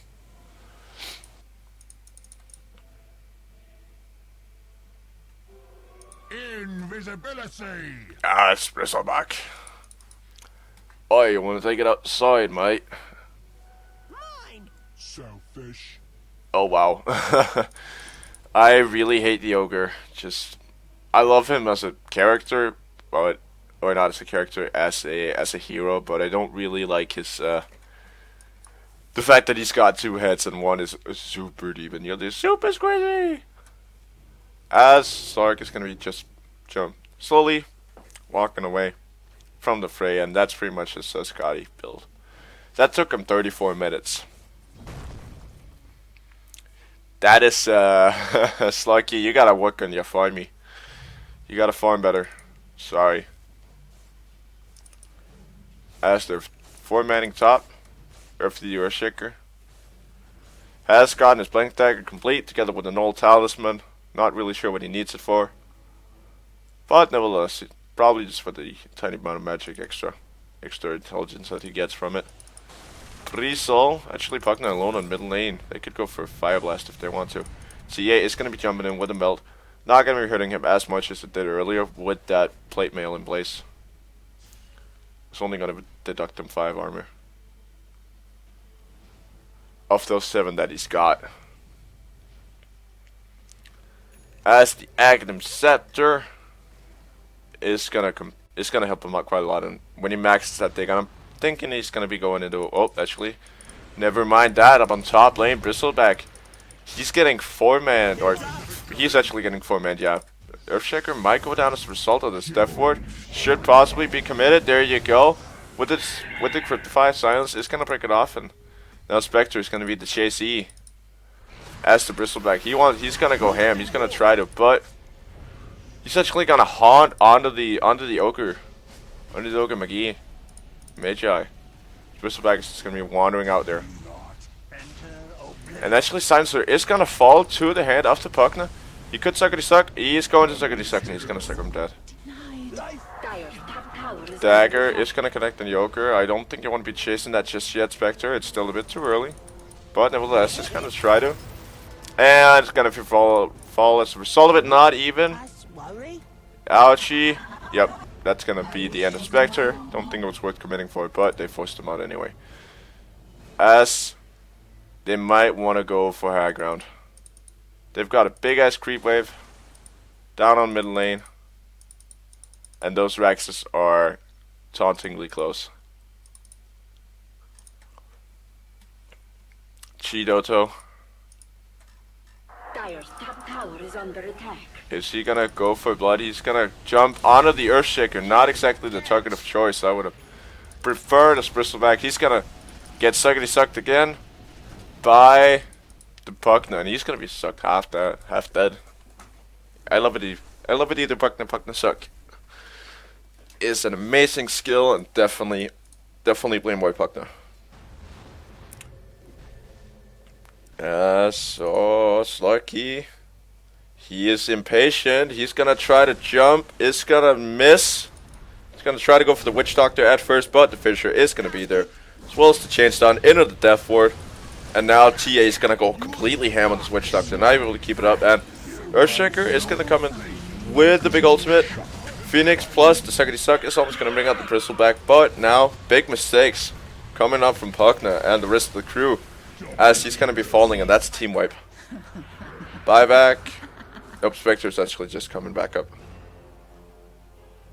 Invisibility. Ah, it's Bristleback. Oh, you want to take it outside, mate? Mine. Selfish. Oh, wow. I really hate the Ogre. I love him as a character, but or not as a character, as a hero. But I don't really like his the fact that he's got 2 heads and one is super deep and the other is super squishy. As Sark is gonna be just slowly walking away from the fray, and that's pretty much his Scotty build. That took him 34 minutes. That is Sluggy, you gotta work on your farming. You gotta farm better. Sorry. As they're formatting top, after the Earth Shaker. Has gotten his Blink Dagger complete together with an old Talisman. Not really sure what he needs it for. But nevertheless, probably just for the tiny amount of magic extra intelligence that he gets from it. Frozor, actually Pugna alone on middle lane. They could go for a Fire Blast if they want to. CA is going to be jumping in with a melt. Not going to be hurting him as much as it did earlier with that plate mail in place. It's only going to deduct him 5 armor. Of those 7 that he's got. As the Aghanim Scepter is gonna help him out quite a lot, and when he maxes that thing, I'm thinking he's gonna be going into actually, never mind that. Up on top lane, Bristleback, he's getting 4-man, or he's actually getting 4-man. Yeah, Earthshaker might go down as a result of this Death Ward. Should possibly be committed. There you go. With the Cryptify Silence, it's gonna break it off, and now Spectre is gonna be the chasee. As the Bristleback, he's gonna go ham. He's gonna try to, but he's actually gonna haunt onto the Ogre, McGee, Magi. Bristleback is just gonna be wandering out there, and actually Silencer is gonna fall to the hand of the Pugna. He could Suckity Suck. He is going to Suckity Suck, and he's gonna suck him dead. Dagger is gonna connect on the Ogre. I don't think you want to be chasing that just yet, Spectre. It's still a bit too early, but nevertheless, it's gonna try to. And it's gonna fall as a result of it, not even. Ouchie. Yep, that's gonna be the end of Spectre. Don't think it was worth committing for it, but they forced him out anyway. As they might want to go for high ground. They've got a big ass creep wave down on mid lane. And those Raxes are tauntingly close. Chidoto. Dire's top tower is under attack. Is he gonna go for blood? He's gonna jump onto the Earthshaker. Not exactly the target of choice. I would have preferred a Bristleback. He's gonna get Suckity Sucked again by the Pugna, and he's gonna be sucked half dead. I love it. I love it either Pugna suck. Is an amazing skill, and definitely blame White Pugna. So Slarky, he is impatient. He's gonna try to jump. It's gonna miss. He's gonna try to go for the Witch Doctor at first, but the Fisher is gonna be there, as well as the Chain Stun into the Death Ward. And now TA is gonna go completely ham on this Witch Doctor, not able to keep it up. And Earthshaker is gonna come in with the big ultimate. Phoenix plus the Suckity Suck is almost gonna bring out the Bristleback, but now big mistakes coming up from Pugna and the rest of the crew, as he's gonna be falling, and that's a team wipe. Buyback. Nope, Spectre's actually just coming back up.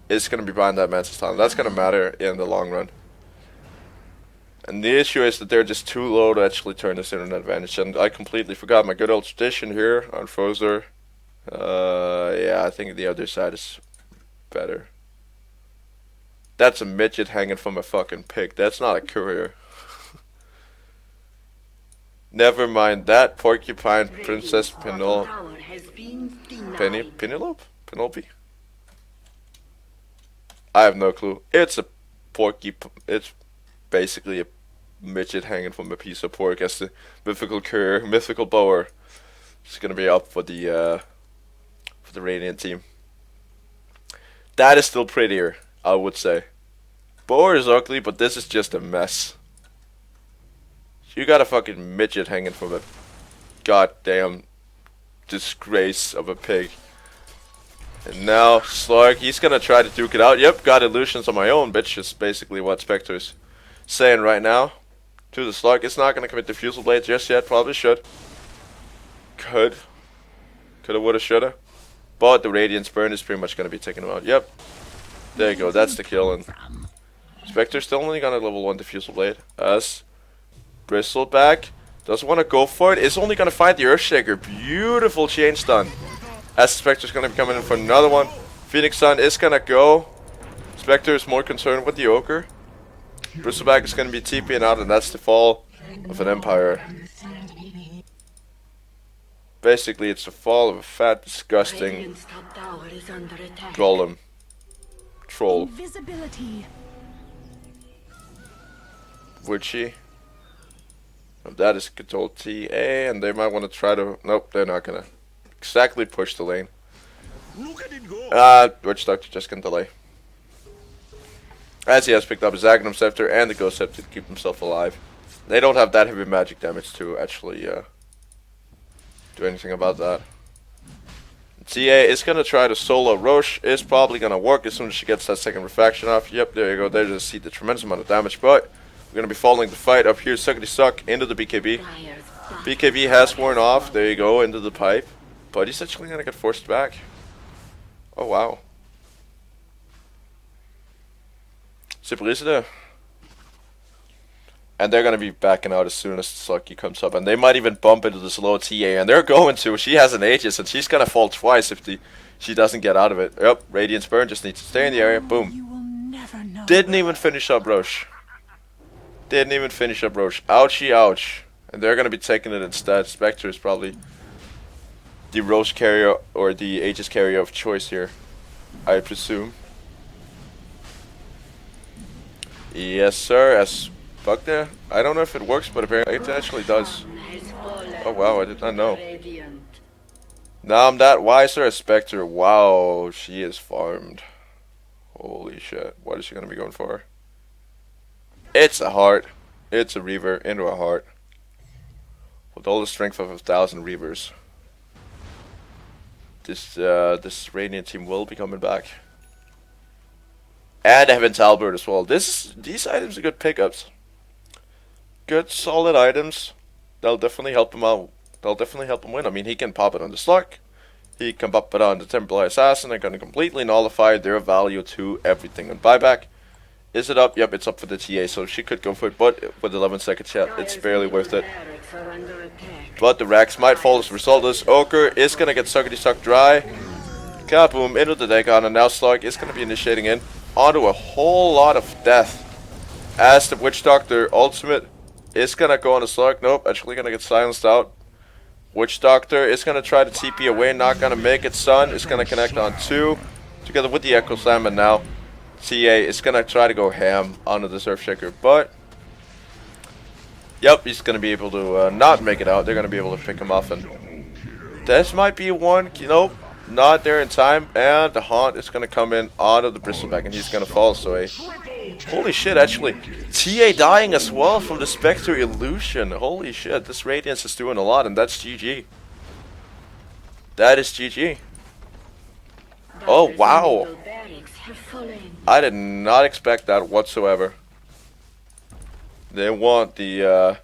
It's gonna be buying that Mantis time. That's gonna matter in the long run. And the issue is that they're just too low to actually turn this into an advantage. And I completely forgot my good old tradition here on Frozor. Yeah, I think the other side is better. That's a midget hanging from a fucking pig. That's not a courier. Never mind that. Porcupine Princess Penelope. I have no clue. It's a it's basically a midget hanging from a piece of pork as the mythical courier, mythical bower. It's gonna be up for the Radiant team. That is still prettier, I would say. Bower is ugly, but this is just a mess. You got a fucking midget hanging from a goddamn disgrace of a pig. And now Slark, he's gonna try to duke it out. Yep, got illusions on my own, bitch. Is basically what Spectre's saying right now to the Slark. It's not gonna commit the Fusel Blade just yet. Probably should. Coulda, woulda, shoulda. But the Radiance Burn is pretty much gonna be taking him out. Yep. There you go. That's the kill. And Spectre's still only gonna level 1 Diffusal Blade. As Bristleback doesn't want to go for it. It's only gonna find the Earthshaker. Beautiful chain stun. As Spectre's gonna be coming in for another one. Phoenix Sun is gonna go. Spectre is more concerned with the Ogre. Bristleback is gonna be TPing out, and that's the fall of an Empire. Basically, it's the fall of a fat, disgusting golem troll. Invisibility. Would she? That is control TA, and they might want to try to. Nope, they're not gonna exactly push the lane. Look at it go. Witch Doctor just can delay. As he has picked up his Agnum Scepter and the Ghost Scepter to keep himself alive. They don't have that heavy magic damage to actually do anything about that. TA is going to try to solo Roche. Is probably going to work as soon as she gets that second refraction off. Yep, there you go. There to see the tremendous amount of damage. But we're going to be following the fight. Up here, Suckity Suck into the BKB. BKB has worn off. There you go, into the pipe. But he's actually going to get forced back. Oh, wow. Super. And they're going to be backing out as soon as Sucky comes up. And they might even bump into this low TA. And they're going to. She has an Aegis. And she's going to fall twice if she doesn't get out of it. Yep. Radiance Burn just needs to stay in the area. Boom. You will never know. Didn't even finish up Roche. Didn't even finish up Roche. Ouchie, ouch. And they're going to be taking it instead. Spectre is probably the Roche carrier or the Aegis carrier of choice here, I presume. Yes, sir. As Bug there. I don't know if it works, but apparently it actually does. Oh wow, I did not know. Now I'm that wiser as Spectre. Wow, she is farmed. Holy shit. What is she gonna be going for? It's a heart. It's a Reaver into a heart. With all the strength of 1,000 Reavers. This Radiant team will be coming back. And Heaven's Albert as well. These items are good pickups. Good, solid items. They'll definitely help him out. They'll definitely help him win. I mean, he can pop it on the Slug. He can pop it on the Templar Assassin. They're going to completely nullify their value to everything. And buyback. Is it up? Yep, it's up for the TA. So she could go for it. But with 11 seconds, yeah, it's barely worth it. But the Rax might fall as a result of this. Ochre is going to get Suckity Suck dry. Kaboom, into the Dagon. And now Slug is going to be initiating in onto a whole lot of death. As the Witch Doctor ultimate is going to go on a Slug. Nope, actually going to get silenced out. Witch Doctor is going to try to TP away. Not going to make it. Sun is going to connect on 2. Together with the Echo Slam. And now TA is going to try to go ham onto the Surfshaker. But yep, he's going to be able to not make it out. They're going to be able to pick him off. And this might be one. Nope, not there in time. And the Haunt is going to come in onto the Bristleback. And he's going to fall. So holy shit, actually. TA dying as well from the Spectre Illusion. Holy shit, this Radiance is doing a lot. And that's GG. That is GG. Oh, wow. I did not expect that whatsoever. They want the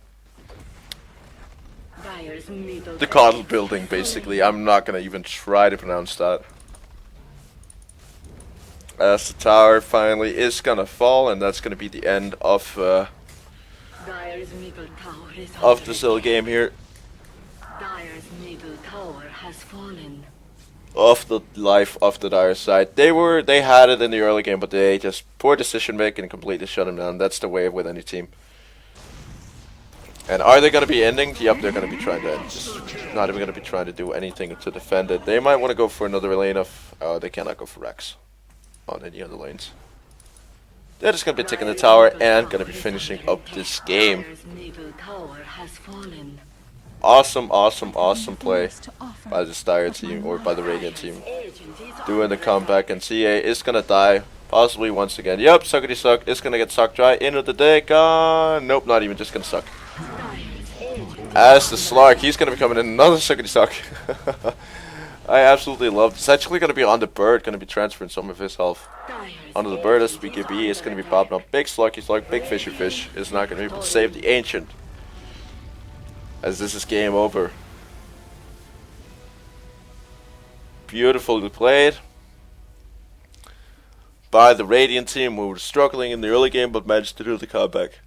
coddle building, basically. I'm not gonna even try to pronounce that. As the tower finally is gonna fall, and that's gonna be the end of the Zill game here. Dire's middle tower has fallen. Of the life of the Dire side. They had it in the early game, but they just poor decision making and completely shut him down. That's the way with any team. And are they going to be ending? Yep, they're going to be trying to end. Just not even going to be trying to do anything to defend it. They might want to go for another lane of... they cannot go for Rex on any other lanes. They're just going to be taking the tower and going to be finishing up this game. Awesome, awesome, awesome play by the Dire team, or by the Radiant team. Doing the comeback, and CA is going to die, possibly once again. Yep, Suckity Suck is going to get sucked dry into the Dagon. Nope, not even, just going to suck. As the Slug, he's going to be coming in another Suckity Suck. I absolutely love this. It's actually going to be on the bird, going to be transferring some of his health onto the bird. As BKB is going to be popping up. Big Sluggy Slug, big Fishy Fish is not going to be able to save the Ancient. As this is game over. Beautifully played by the Radiant team, who were struggling in the early game but managed to do the comeback.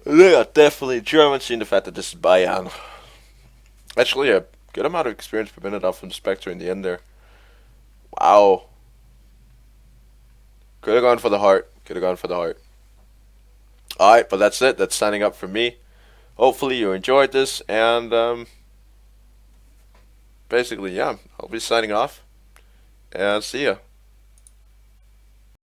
They are definitely German, seeing the fact that this is Bayern. Actually, a good amount of experience per minute off from Spectre in the end there. Wow. Could have gone for the heart. Could have gone for the heart. Alright, but that's it. That's signing up for me. Hopefully you enjoyed this, and basically, yeah, I'll be signing off, and see ya.